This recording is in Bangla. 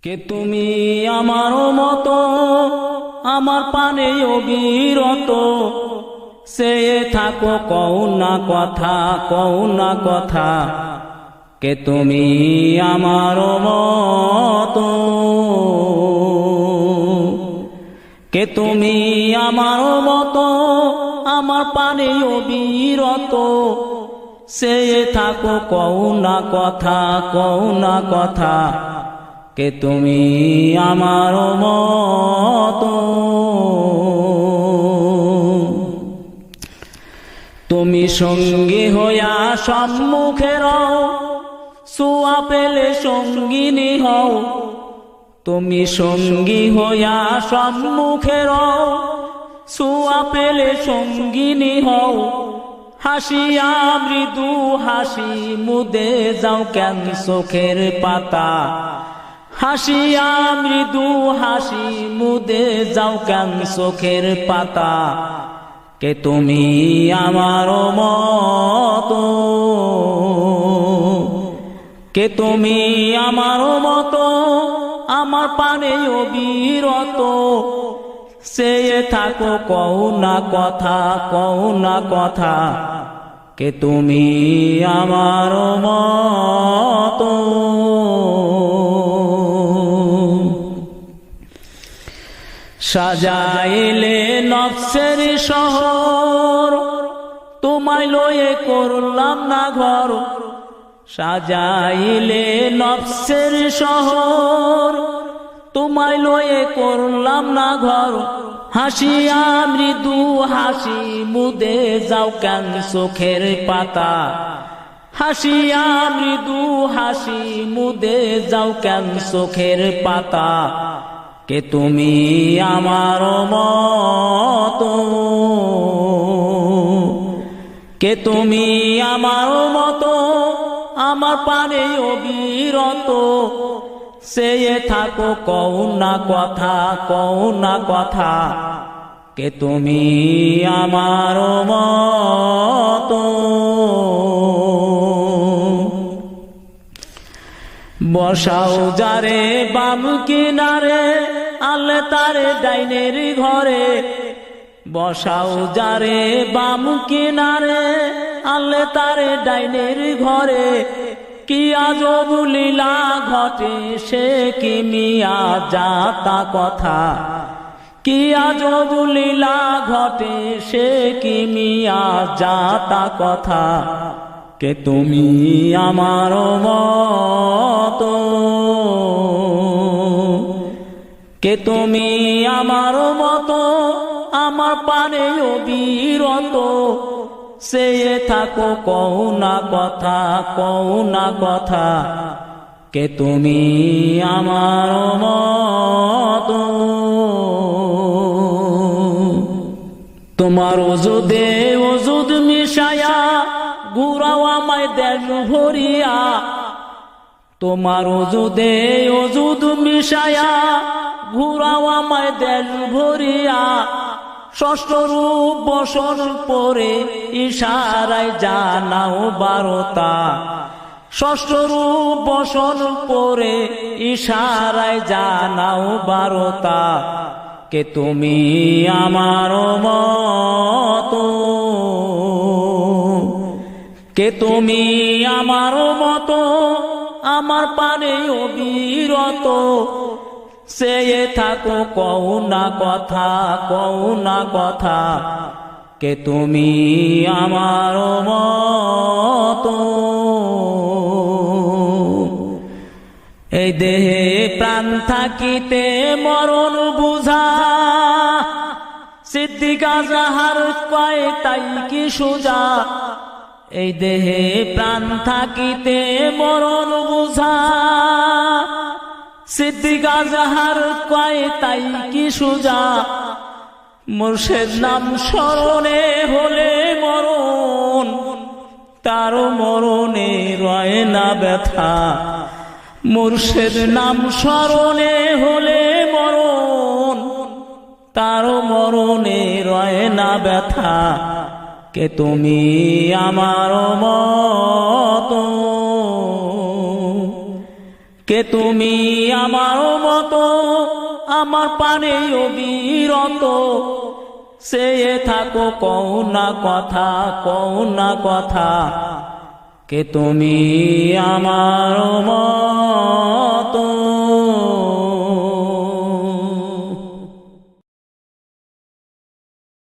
কে তুমি আমার মতো আমার পানে অবিরত চেয়ে থাকো কও না কথা কও না কথা কে তুমি আমার মতো কে তুমি আমার মতো আমার পানে অবিরত চেয়ে থাকো কও না কথা কও না কথা কে তুমি আমার মতো তুমি সঙ্গী হইয়া সম্মুখে রও ছোঁয়া পেলে সঙ্গিনী হও তুমি সঙ্গী হইয়া সম্মুখে রও ছোঁয়া পেলে সঙ্গিনী হও হাসিয়া মৃদু হাসি মুদে যাও কেন চোখের পাতা হাসিয়া মৃদু হাসি মুদে যাও কেন চোখের পাতা কে তুমি আমার মতো কে তুমি আমার মতো আমার পানে অবিরত চেয়ে থাকো কও না কথা কও না কথা কে তুমি আমার মতো সাজাইলে নফসের শহর তোমায় লয়ে করলাম না ঘর সাজাইলে নফসের শহর তোমায় লয়ে করলাম না ঘর হাসিয়া মৃদু হাসি মুদে যাও কেন চোখের পাতা হাসিয়া মৃদু হাসি মুদে যাও কেন চোখের পাতা কে তুমি আমার মতো কে তুমি আমার মতো আমার পানে অবিরত চেয়ে থাকো কও না কথা কও না কথা কে তুমি আমার মতো বসাও যারে বাম কিনারে আলে তারে ডাইনের ঘরে বসাও যারে বাম কিনারে আলে তারে ডাইনের ঘরে কি আজব লীলা ঘটে সে কি মিয়া যাতা কথা কি আজব লীলা ঘটে সে কি মিয়া যাতা কথা কে তুমি আমার মতো কে তুমি আমার মতো আমার পানে অবিরত চেয়ে থাকো কও না কথা কও না কথা কে তুমি আমার মতো তোমার ওজুদে ওজুদ মিশায়া ঘুরাও আমায় দেশ ভরিয়া তোমার ওজুদে ওজুদ মিশায়া ঘুরাও আমায় দেশ ভরিয়া ষষ্ঠ রূপ বসন পরে ইশারায় জানাও বারতা ষষ্ঠ রূপ বসন পরে ইশারায় জানাও বারতা কে তুমি আমার মতো কে তুমি আমার মতো আমার পানে অবিরত চেয়ে থাকো কও না কথা কও না কথা কে তুমি আমার মতো এই দেহে প্রাণ থাকিতে মরণ বুঝা সিদ্দিক আজহার কয় তাই কি সোজা এই দেহে প্রাণ থাকিতে মরণ বুঝা সিদ্দিক আজহার কয় তাই কি সোজা মুর্শিদ নাম স্মরণে হলে মরণ তার মরণে রয় না ব্যথা মুর্শিদ নাম স্মরণে হলে মরণ তার মরণে রয় না ব্যথা কে তুমি আমার মতো কে তুমি আমার মতো আমার পানে অবিরত চেয়ে থাকো কও না কথা, কও না কথা। কে তুমি আমার মতো।